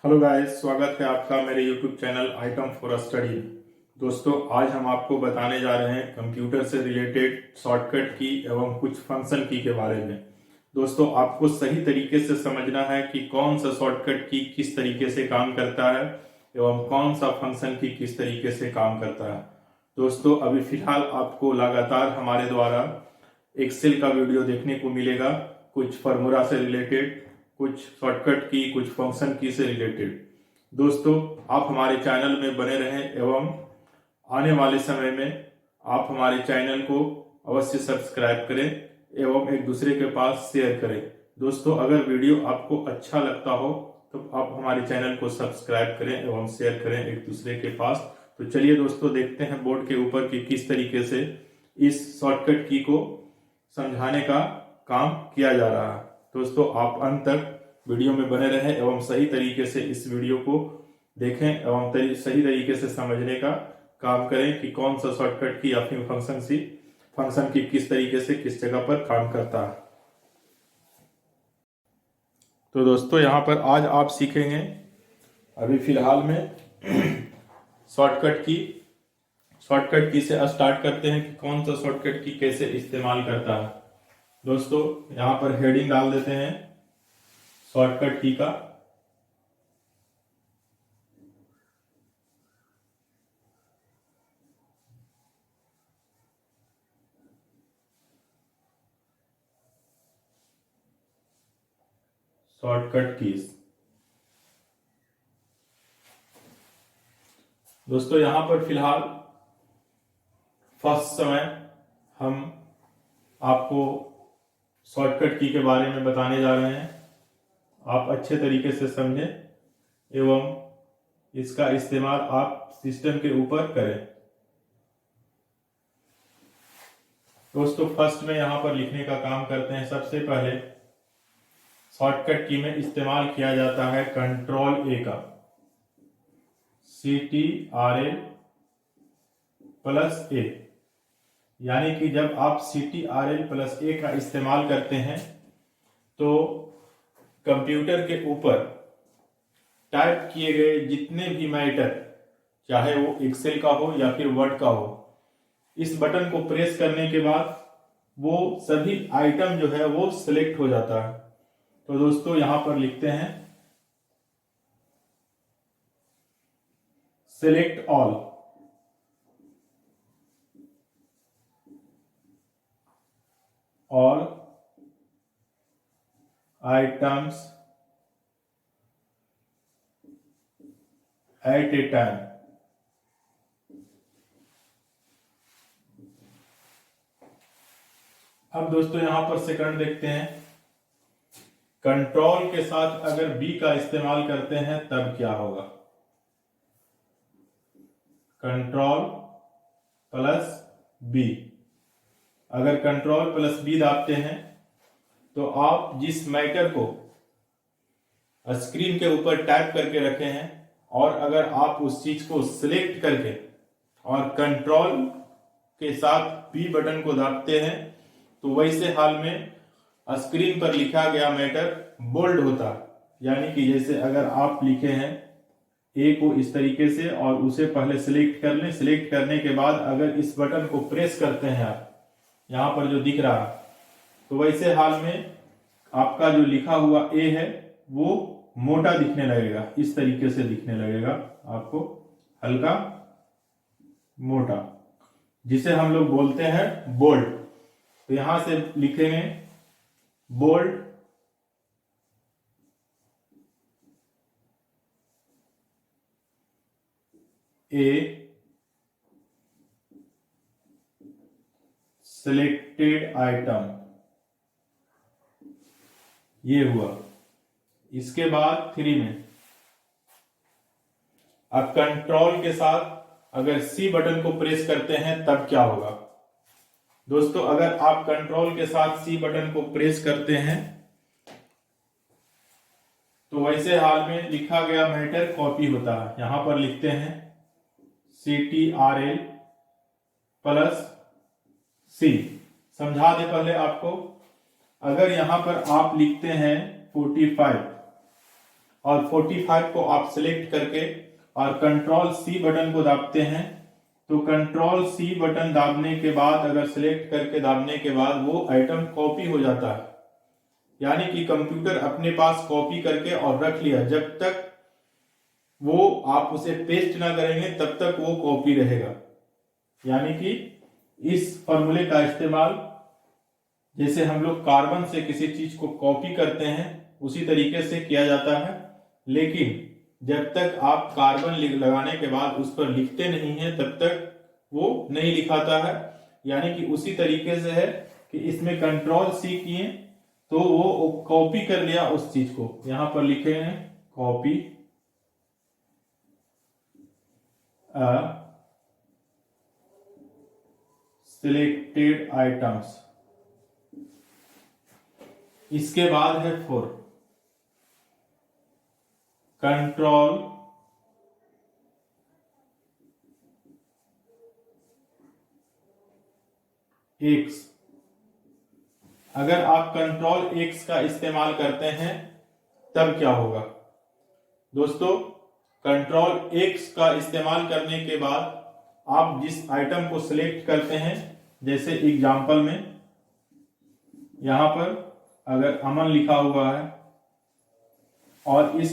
Hello guys, स्वागत है आपका मेरे YouTube channel item for study. दोस्तों, आज हम आपको बताने जा रहे हैं कंप्यूटर से रिलेटेड शॉर्टकट की एवं कुछ फंक्शन की के बारे में। दोस्तों, आपको सही तरीके से समझना है कि कौन सा शॉर्टकट की किस तरीके से काम करता है एवं कौन सा फंक्शन की किस तरीके से काम करता है। दोस्तों, अभी फिलहाल आपको लगातार हमारे द्वारा एक्सेल का वीडियो देखने को मिलेगा, कुछ फार्मूला से रिलेटेड, कुछ शॉर्टकट की, कुछ फंक्शन की से रिलेटेड। दोस्तों, आप हमारे चैनल में बने रहें एवं आने वाले समय में आप हमारे चैनल को अवश्य सब्सक्राइब करें एवं एक दूसरे के पास शेयर करें। दोस्तों, अगर वीडियो आपको अच्छा लगता हो तो आप हमारे चैनल को सब्सक्राइब करें एवं शेयर करें एक दूसरे के पास। तो चलिए दोस्तों, देखते हैं बोर्ड के ऊपर कि किस तरीके से इस शॉर्टकट की को समझाने का काम किया जा रहा है। दोस्तों, आप अंत तक वीडियो में बने रहें एवं सही तरीके से इस वीडियो को देखें एवं सही तरीके से समझने का काम करें कि कौन सा शॉर्टकट की या फिर फंक्शन की किस तरीके से किस जगह पर काम करता है। तो दोस्तों, यहाँ पर आज आप सीखेंगे अभी फिलहाल में शॉर्टकट की से स्टार्ट करते हैं कि कौन सा शॉर्टकट की कैसे इस्तेमाल करता है। दोस्तों, यहाँ पर हेडिंग डाल देते हैं शॉर्टकट की का। Shortcut keys. दोस्तों, यहां पर फिलहाल फर्स्ट समय हम आपको शॉर्टकट की के बारे में बताने जा रहे हैं। आप अच्छे तरीके से समझें एवं इसका इस्तेमाल आप सिस्टम के ऊपर करें। दोस्तों, फर्स्ट में यहां पर लिखने का काम करते हैं। सबसे पहले शॉर्टकट की में इस्तेमाल किया जाता है कंट्रोल ए का, CTRL प्लस ए। यानी कि जब आप CTRL प्लस ए का इस्तेमाल करते हैं तो कंप्यूटर के ऊपर टाइप किए गए जितने भी मैटर, चाहे वो एक्सेल का हो या फिर वर्ड का हो, इस बटन को प्रेस करने के बाद वो सभी आइटम जो है वो सिलेक्ट हो जाता है। तो दोस्तों, यहां पर लिखते हैं select all. All items eight ए टाइम। अब दोस्तों, यहां पर सेकंड देखते हैं, कंट्रोल के साथ अगर बी का इस्तेमाल करते हैं तब क्या होगा। Control plus B. अगर कंट्रोल प्लस बी दाबते हैं तो आप जिस मैटर को स्क्रीन के ऊपर टाइप करके रखे हैं और अगर आप उस चीज को सिलेक्ट करके और कंट्रोल के साथ बी बटन को दाबते हैं तो वैसे हाल में स्क्रीन पर लिखा गया मैटर बोल्ड होता है। यानी कि जैसे अगर आप लिखे हैं ए को इस तरीके से और उसे पहले सिलेक्ट कर लें, सिलेक्ट करने के बाद अगर इस बटन को प्रेस करते हैं आप, यहां पर जो दिख रहा है, तो वैसे हाल में आपका जो लिखा हुआ ए है वो मोटा दिखने लगेगा, इस तरीके से दिखने लगेगा आपको, हल्का मोटा, जिसे हम लोग बोलते हैं बोल्ड। तो यहां से लिखेंगे बोल्ड ए सिलेक्टेड आइटम, ये हुआ। इसके बाद 3 में अब कंट्रोल के साथ अगर सी बटन को प्रेस करते हैं तब क्या होगा। दोस्तों, अगर आप कंट्रोल के साथ सी बटन को प्रेस करते हैं तो वैसे हाल में लिखा गया मैटर कॉपी होता है। यहां पर लिखते हैं CTRL प्लस सी। समझा दे पहले आपको, अगर यहां पर आप लिखते हैं 45 और 45 को आप सिलेक्ट करके और कंट्रोल सी बटन को दाबते हैं, तो कंट्रोल सी बटन दाबने के बाद अगर सिलेक्ट करके दाबने के बाद वो आइटम कॉपी हो जाता है, यानी कि कंप्यूटर अपने पास कॉपी करके और रख लिया। जब तक वो आप उसे पेस्ट ना करेंगे तब तक वो कॉपी रहेगा। यानी कि इस फॉर्मूले का इस्तेमाल जैसे हम लोग कार्बन से किसी चीज को कॉपी करते हैं उसी तरीके से किया जाता है, लेकिन जब तक आप कार्बन लगाने के बाद उस पर लिखते नहीं है तब तक वो नहीं लिखाता है। यानी कि उसी तरीके से है कि इसमें कंट्रोल सी किए तो वो कॉपी कर लिया उस चीज को। यहां पर लिखे हैं कॉपी सिलेक्टेड आइटम्स। इसके बाद है फोर, कंट्रोल एक्स। अगर आप कंट्रोल एक्स का इस्तेमाल करते हैं तब क्या होगा दोस्तों? कंट्रोल एक्स का इस्तेमाल करने के बाद आप जिस आइटम को सिलेक्ट करते हैं, जैसे एग्जाम्पल में यहां पर अगर अमन लिखा हुआ है और इस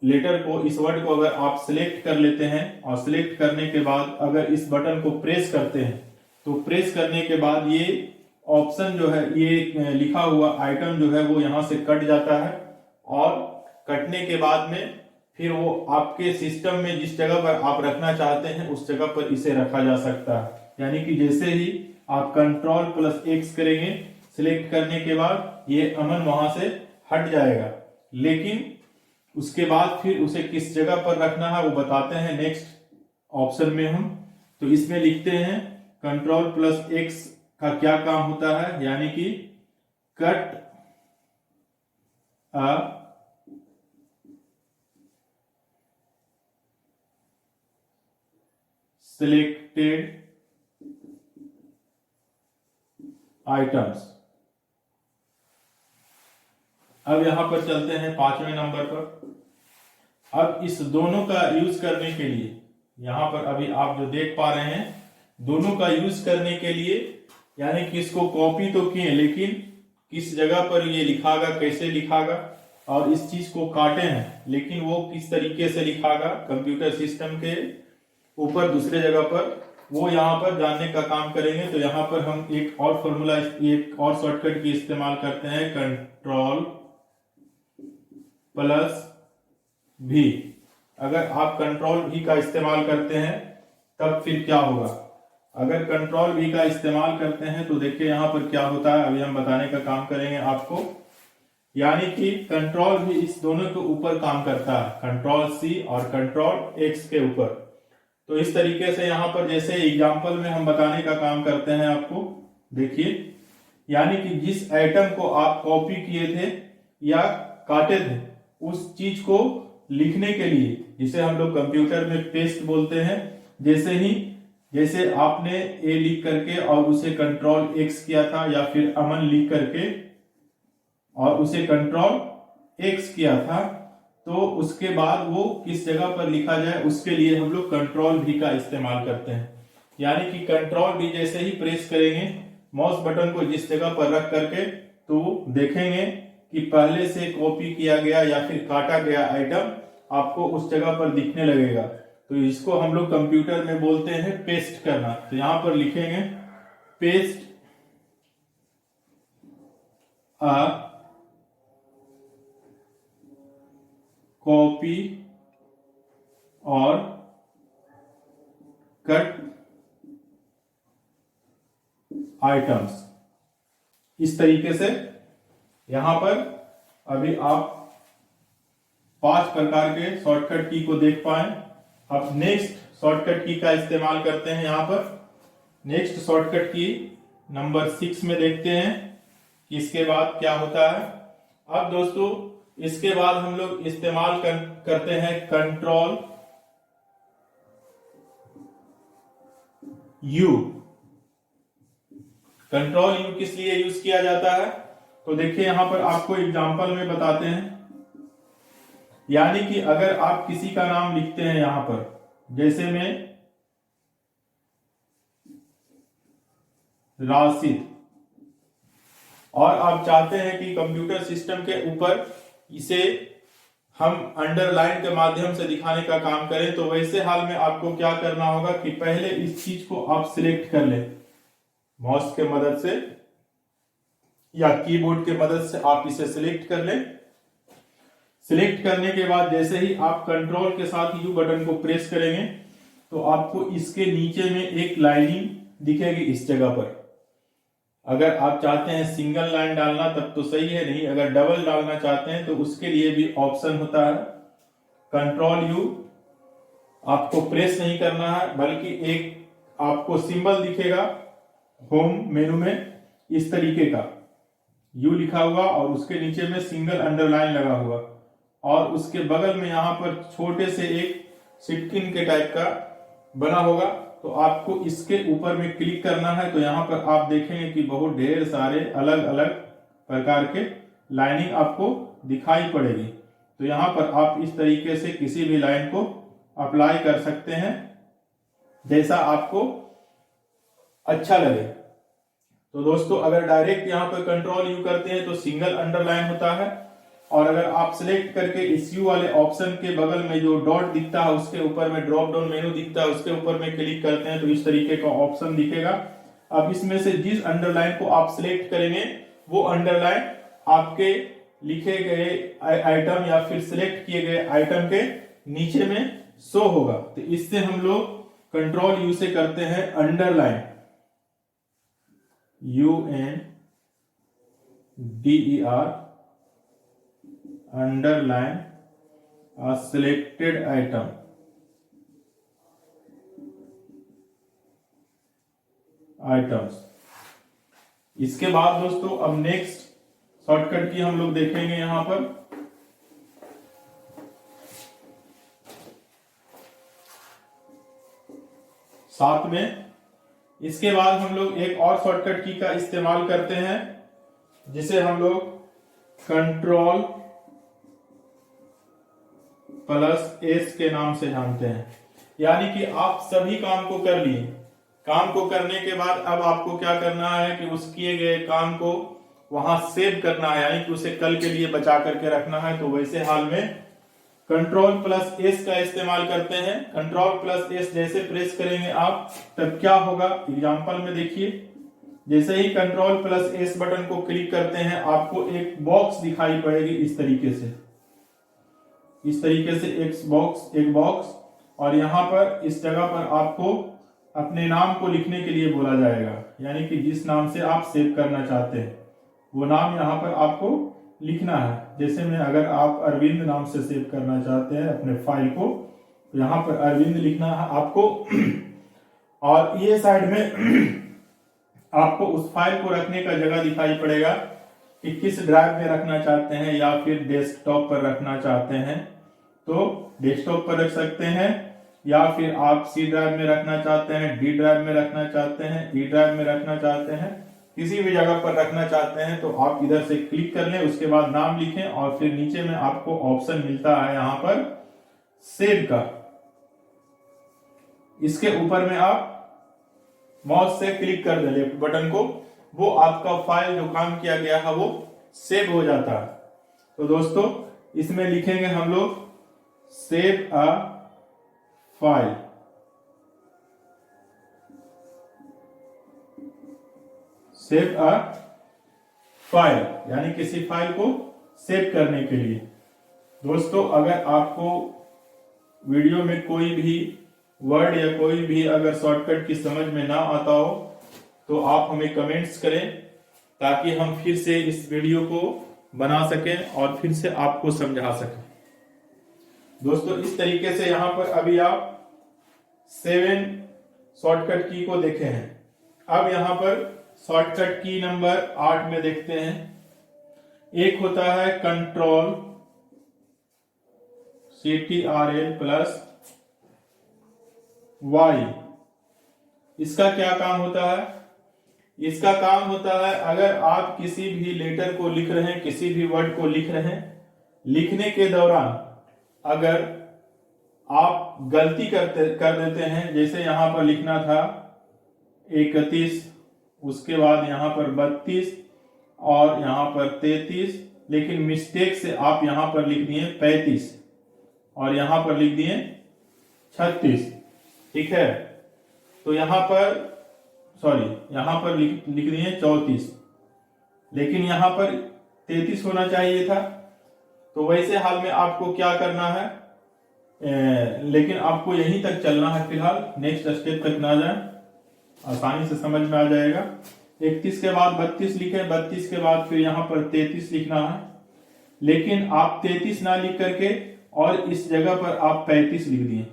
लेटर को, इस वर्ड को अगर आप सिलेक्ट कर लेते हैं और सिलेक्ट करने के बाद अगर इस बटन को प्रेस करते हैं तो प्रेस करने के बाद ये ऑप्शन जो है, ये लिखा हुआ आइटम जो है वो यहां से कट जाता है और कटने के बाद में फिर वो आपके सिस्टम में जिस जगह पर आप रखना चाहते हैं उस जगह पर इसे रखा जा सकता है। यानी कि जैसे ही आप कंट्रोल प्लस एक्स करेंगे सिलेक्ट करने के बाद ये अमन वहां से हट जाएगा, लेकिन उसके बाद फिर उसे किस जगह पर रखना है वो बताते हैं नेक्स्ट ऑप्शन में हम। तो इसमें लिखते हैं कंट्रोल प्लस एक्स का क्या काम होता है, यानी कि कट अ सिलेक्टेड आइटम्स। अब यहां पर चलते हैं 5वें नंबर पर। अब इस दोनों का यूज करने के लिए यहां पर अभी आप जो देख पा रहे हैं, दोनों का यूज करने के लिए यानी कि इसको कॉपी तो किए लेकिन किस जगह पर ये लिखागा, कैसे लिखागा, और इस चीज को काटे हैं लेकिन वो किस तरीके से लिखागा कंप्यूटर सिस्टम के ऊपर दूसरे जगह पर, वो यहाँ पर जानने का काम करेंगे। तो यहाँ पर हम एक और फॉर्मूला, एक और शॉर्टकट की इस्तेमाल करते हैं, कंट्रोल प्लस भी। अगर आप कंट्रोल भी का इस्तेमाल करते हैं तब फिर क्या होगा? अगर कंट्रोल भी का इस्तेमाल करते हैं तो देखिए यहाँ पर क्या होता है, अभी हम बताने का काम करेंगे आपको। यानी कि कंट्रोल भी इस दोनों के ऊपर काम करता है, कंट्रोल सी और कंट्रोल एक्स के ऊपर। तो इस तरीके से यहाँ पर जैसे एग्जाम्पल में हम बताने का काम करते हैं आपको, देखिए। यानी कि जिस आइटम को आप कॉपी किए थे या काटे थे उस चीज को लिखने के लिए, जिसे हम लोग कंप्यूटर में पेस्ट बोलते हैं, जैसे आपने ए लिख करके और उसे कंट्रोल एक्स किया था, या फिर अमन लिख करके और उसे कंट्रोल एक्स किया था, तो उसके बाद वो किस जगह पर लिखा जाए उसके लिए हम लोग कंट्रोल भी का इस्तेमाल करते हैं। यानी कि कंट्रोल भी जैसे ही प्रेस करेंगे माउस बटन को जिस जगह पर रख करके, तो देखेंगे कि पहले से कॉपी किया गया या फिर काटा गया आइटम आपको उस जगह पर दिखने लगेगा। तो इसको हम लोग कंप्यूटर में बोलते हैं पेस्ट करना। तो यहां पर लिखेंगे पेस्ट अ कॉपी और कट आइटम्स। इस तरीके से यहां पर अभी आप 5 प्रकार के शॉर्टकट की को देख पाए। अब नेक्स्ट शॉर्टकट की का इस्तेमाल करते हैं। यहां पर नेक्स्ट शॉर्टकट की नंबर 6 में देखते हैं कि इसके बाद क्या होता है। अब दोस्तों इसके बाद हम लोग इस्तेमाल करते हैं कंट्रोल यू। कंट्रोल यू किस लिए यूज किया जाता है? तो देखिए यहां पर आपको एग्जांपल में बताते हैं। यानी कि अगर आप किसी का नाम लिखते हैं यहां पर, जैसे में राशिद, और आप चाहते हैं कि कंप्यूटर सिस्टम के ऊपर इसे हम अंडरलाइन के माध्यम से दिखाने का काम करें, तो वैसे हाल में आपको क्या करना होगा कि पहले इस चीज को आप सिलेक्ट कर लें माउस के मदद से या कीबोर्ड के मदद से आप इसे सिलेक्ट कर लें। सिलेक्ट करने के बाद जैसे ही आप कंट्रोल के साथ यू बटन को प्रेस करेंगे तो आपको इसके नीचे में एक लाइनिंग दिखेगी इस जगह पर। अगर आप चाहते हैं सिंगल लाइन डालना तब तो सही है, नहीं अगर डबल डालना चाहते हैं तो उसके लिए भी ऑप्शन होता है। कंट्रोल यू आपको प्रेस नहीं करना है, बल्कि एक आपको सिंबल दिखेगा होम मेनू में इस तरीके का, यू लिखा हुआ और उसके नीचे में सिंगल अंडरलाइन लगा हुआ, और उसके बगल में यहां पर छोटे से एक सिटकिन के टाइप का बना होगा। तो आपको इसके ऊपर में क्लिक करना है। तो यहां पर आप देखेंगे कि बहुत ढेर सारे अलग अलग प्रकार के लाइनिंग आपको दिखाई पड़ेगी। तो यहां पर आप इस तरीके से किसी भी लाइन को अप्लाई कर सकते हैं जैसा आपको अच्छा लगे। तो दोस्तों अगर डायरेक्ट यहां पर कंट्रोल यू करते हैं तो सिंगल अंडरलाइन होता है, और अगर आप सिलेक्ट करके इस यू वाले ऑप्शन के बगल में जो डॉट दिखता है उसके ऊपर में ड्रॉप डाउन मेनू दिखता है, उसके ऊपर में क्लिक करते हैं तो इस तरीके का ऑप्शन दिखेगा। अब इसमें से जिस अंडरलाइन को आप सिलेक्ट करेंगे वो अंडरलाइन आपके लिखे गए आइटम या फिर सिलेक्ट किए गए आइटम के नीचे में शो होगा। तो इससे हम लोग कंट्रोल यू से करते हैं underline, UNDER, underline a selected item। Items. इसके बाद दोस्तों अब नेक्स्ट शॉर्टकट की हम लोग देखेंगे यहां पर। साथ में इसके बाद हम लोग एक और शॉर्टकट की का इस्तेमाल करते हैं जिसे हम लोग कंट्रोल प्लस एस के नाम से जानते हैं। यानी कि आप सभी काम को कर लिए, काम को करने के बाद अब आपको क्या करना है कि उस किए गए काम को वहां सेव करना है, यानी कि उसे कल के लिए बचा करके रखना है। तो वैसे हाल में कंट्रोल प्लस एस का इस्तेमाल करते हैं। कंट्रोल प्लस एस जैसे प्रेस करेंगे आप तब क्या होगा एग्जांपल में देखिए। जैसे ही कंट्रोल प्लस एस बटन को क्लिक करते हैं आपको एक बॉक्स दिखाई पड़ेगी इस तरीके से, एक बॉक्स, और यहां पर इस जगह पर आपको अपने नाम को लिखने के लिए बोला जाएगा। यानी कि जिस नाम से आप सेव करना चाहते हैं वो नाम यहां पर आपको लिखना है। जैसे में अगर आप अरविंद नाम से सेव करना चाहते हैं अपने फाइल को, तो यहाँ पर अरविंद लिखना है आपको, और ये साइड में आपको उस फाइल को रखने का जगह दिखाई पड़ेगा कि किस ड्राइव में रखना चाहते हैं या फिर डेस्कटॉप पर रखना चाहते हैं तो डेस्कटॉप पर रख सकते हैं, या फिर आप सी ड्राइव में रखना चाहते हैं, डी ड्राइव में रखना चाहते हैं, ई ड्राइव में रखना चाहते हैं, किसी भी जगह पर रखना चाहते हैं तो आप इधर से क्लिक कर लें, उसके बाद नाम लिखें और फिर नीचे में आपको ऑप्शन मिलता है यहां पर सेव का। इसके ऊपर में आप माउस से क्लिक कर दें लेफ्ट बटन को, वो आपका फाइल जो काम किया गया है वो सेव हो जाता है। तो दोस्तों इसमें लिखेंगे हम लोग save a file, save a file यानी किसी फाइल को सेव करने के लिए। दोस्तों अगर आपको वीडियो में कोई भी वर्ड या कोई भी अगर शॉर्टकट की समझ में ना आता हो तो आप हमें कमेंट्स करें ताकि हम फिर से इस वीडियो को बना सकें और फिर से आपको समझा सकें। दोस्तों इस तरीके से यहां पर अभी आप 7 शॉर्टकट की को देखे हैं। अब यहां पर शॉर्टकट की नंबर 8 में देखते हैं। एक होता है कंट्रोल CTRL प्लस Y। इसका क्या काम होता है इसका काम होता है, अगर आप किसी भी लेटर को लिख रहे हैं, किसी भी वर्ड को लिख रहे हैं, लिखने के दौरान अगर आप गलती कर देते हैं, जैसे यहां पर लिखना था 31, उसके बाद यहां पर 32 और यहां पर 33, लेकिन मिस्टेक से आप यहां पर लिख दिए 35 और यहां पर लिख दिए 36, ठीक है। तो यहां पर लिख दिए 34, लेकिन यहां पर 33 होना चाहिए था। तो वैसे हाल में आपको क्या करना है, लेकिन आपको यहीं तक चलना है फिलहाल, नेक्स्ट स्टेप तक ना जाए, आसानी से समझ में आ जाएगा। 31 के बाद 32 लिखे, 32 के बाद फिर यहां पर 33 लिखना है, लेकिन आप 33 ना लिख करके और इस जगह पर आप 35 लिख दिए।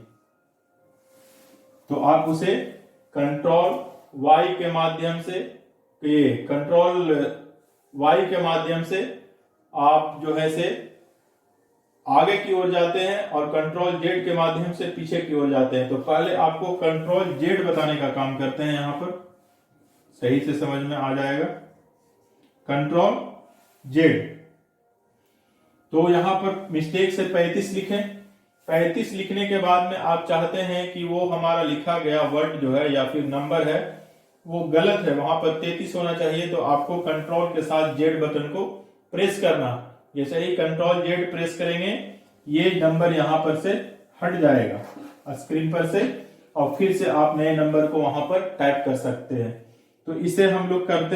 तो आप उसे कंट्रोल वाई के माध्यम से आप जो है से आगे की ओर जाते हैं और कंट्रोल जेड के माध्यम से पीछे की ओर जाते हैं। तो पहले आपको कंट्रोल जेड बताने का काम करते हैं, यहां पर सही से समझ में आ जाएगा। कंट्रोल जेड, तो यहां पर मिस्टेक से 35 लिखें। 35 लिखने के बाद में आप चाहते हैं कि वो हमारा लिखा गया वर्ड जो है या फिर नंबर है वो गलत है, वहां पर 33 होना चाहिए। तो आपको कंट्रोल के साथ जेड बटन को प्रेस करना। जैसे ही कंट्रोल जेड प्रेस करेंगे ये नंबर यहां पर से हट जाएगा स्क्रीन पर से, और फिर से आप नए नंबर को वहां पर टाइप कर सकते हैं। तो इसे हम लोग कहते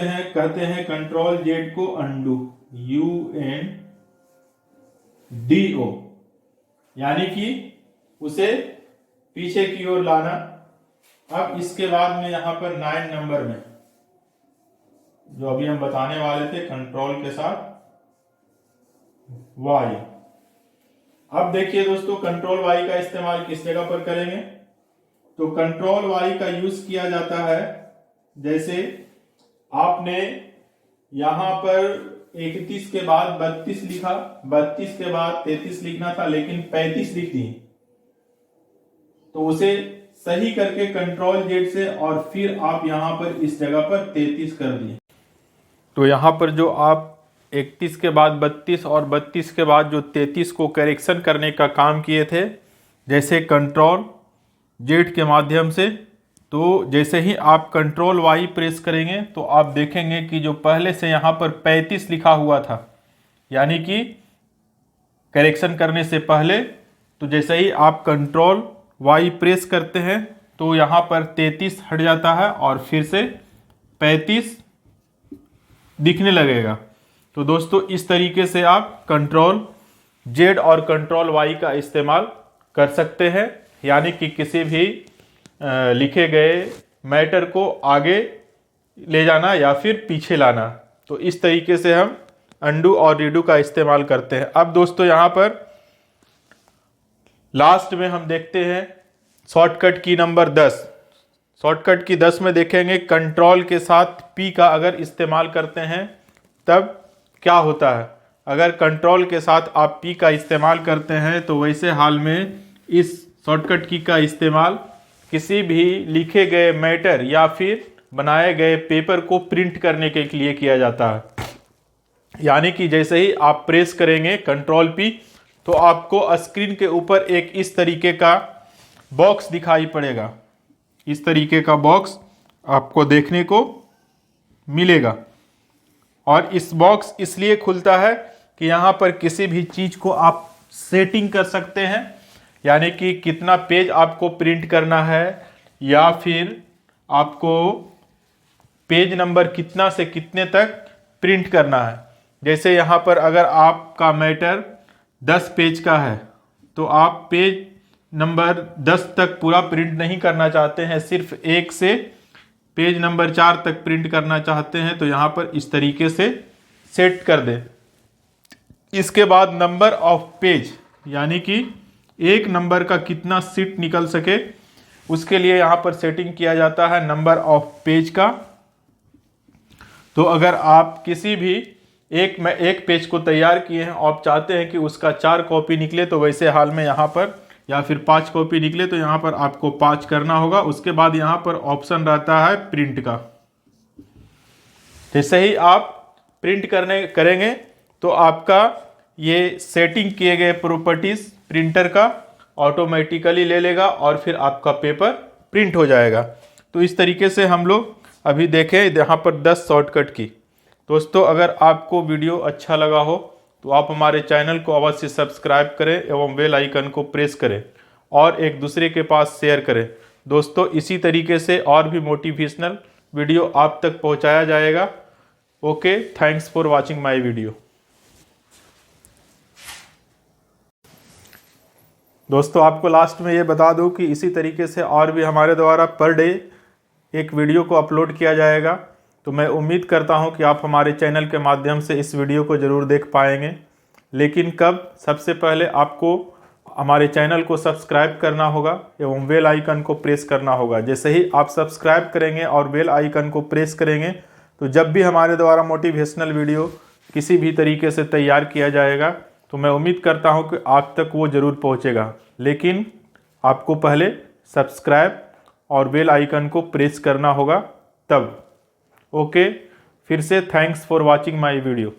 हैं कंट्रोल जेड को अंडू, UNDO, यानी कि उसे पीछे की ओर लाना। अब इसके बाद में यहां पर 9 नंबर में जो अभी हम बताने वाले थे कंट्रोल के साथ वाई। अब देखिए दोस्तों, कंट्रोल वाई का इस्तेमाल किस जगह पर करेंगे। तो कंट्रोल वाई का यूज किया जाता है, जैसे आपने यहां पर 31 के बाद 32 लिखा, 32 के बाद 33 लिखना था, लेकिन 35 लिख दी। तो उसे सही करके कंट्रोल जेड से और फिर आप यहां पर इस जगह पर 33 कर दिए। तो यहां पर जो आप 31 के बाद 32 और 32 के बाद जो 33 को करेक्शन करने का काम किए थे, जैसे कंट्रोल जेड के माध्यम से, तो जैसे ही आप कंट्रोल वाई प्रेस करेंगे तो आप देखेंगे कि जो पहले से यहाँ पर 35 लिखा हुआ था, यानी कि करेक्शन करने से पहले, तो जैसे ही आप कंट्रोल वाई प्रेस करते हैं तो यहाँ पर 33 हट जाता है और फिर से 35 दिखने लगेगा। तो दोस्तों इस तरीके से आप कंट्रोल जेड और कंट्रोल वाई का इस्तेमाल कर सकते हैं, यानी कि किसी भी लिखे गए मैटर को आगे ले जाना या फिर पीछे लाना। तो इस तरीके से हम अंडू और रीडू का इस्तेमाल करते हैं। अब दोस्तों यहाँ पर लास्ट में हम देखते हैं शॉर्टकट की नंबर 10। शॉर्टकट की 10 में देखेंगे कंट्रोल के साथ पी का अगर इस्तेमाल करते हैं तब क्या होता है। अगर कंट्रोल के साथ आप पी का इस्तेमाल करते हैं तो वैसे हाल में इस शॉर्टकट की का इस्तेमाल किसी भी लिखे गए मैटर या फिर बनाए गए पेपर को प्रिंट करने के लिए किया जाता है। यानी कि जैसे ही आप प्रेस करेंगे कंट्रोल पी तो आपको स्क्रीन के ऊपर एक इस तरीके का बॉक्स दिखाई पड़ेगा। इस तरीके का बॉक्स आपको देखने को मिलेगा, और इस बॉक्स इसलिए खुलता है कि यहाँ पर किसी भी चीज़ को आप सेटिंग कर सकते हैं, यानी कि कितना पेज आपको प्रिंट करना है या फिर आपको पेज नंबर कितना से कितने तक प्रिंट करना है। जैसे यहाँ पर अगर आपका मैटर 10 पेज का है तो आप पेज नंबर 10 तक पूरा प्रिंट नहीं करना चाहते हैं, सिर्फ 1 से पेज नंबर 4 तक प्रिंट करना चाहते हैं, तो यहाँ पर इस तरीके से सेट कर दें। इसके बाद नंबर ऑफ पेज, यानी कि एक नंबर का कितना सीट निकल सके, उसके लिए यहाँ पर सेटिंग किया जाता है नंबर ऑफ पेज का। तो अगर आप किसी भी एक पेज को तैयार किए हैं और आप चाहते हैं कि उसका 4 कॉपी निकले, तो वैसे हाल में यहाँ पर या फिर 5 कॉपी निकले तो यहाँ पर आपको 5 करना होगा। उसके बाद यहाँ पर ऑप्शन रहता है प्रिंट का। जैसे ही आप प्रिंट करेंगे तो आपका ये सेटिंग किए गए प्रॉपर्टीज प्रिंटर का ऑटोमेटिकली ले लेगा और फिर आपका पेपर प्रिंट हो जाएगा। तो इस तरीके से हम लोग अभी देखें यहाँ पर 10 शॉर्टकट की। दोस्तों, अगर आपको वीडियो अच्छा लगा हो तो आप हमारे चैनल को अवश्य सब्सक्राइब करें एवं बेल आइकन को प्रेस करें और एक दूसरे के पास शेयर करें। दोस्तों, इसी तरीके से और भी मोटिवेशनल वीडियो आप तक पहुंचाया जाएगा। Okay, thanks for watching my video. दोस्तों, आपको लास्ट में ये बता दूं कि इसी तरीके से और भी हमारे द्वारा पर डे एक वीडियो को अपलोड किया जाएगा। तो मैं उम्मीद करता हूं कि आप हमारे चैनल के माध्यम से इस वीडियो को ज़रूर देख पाएंगे। लेकिन कब? सबसे पहले आपको हमारे चैनल को सब्सक्राइब करना होगा एवं बेल आइकन को प्रेस करना होगा। जैसे ही आप सब्सक्राइब करेंगे और बेल आइकन को प्रेस करेंगे तो जब भी हमारे द्वारा मोटिवेशनल वीडियो किसी भी तरीके से तैयार किया जाएगा तो मैं उम्मीद करता हूं कि आप तक वो ज़रूर पहुंचेगा। लेकिन आपको पहले सब्सक्राइब और बेल आइकन को प्रेस करना होगा तब। ओके, फिर से thanks for watching my video.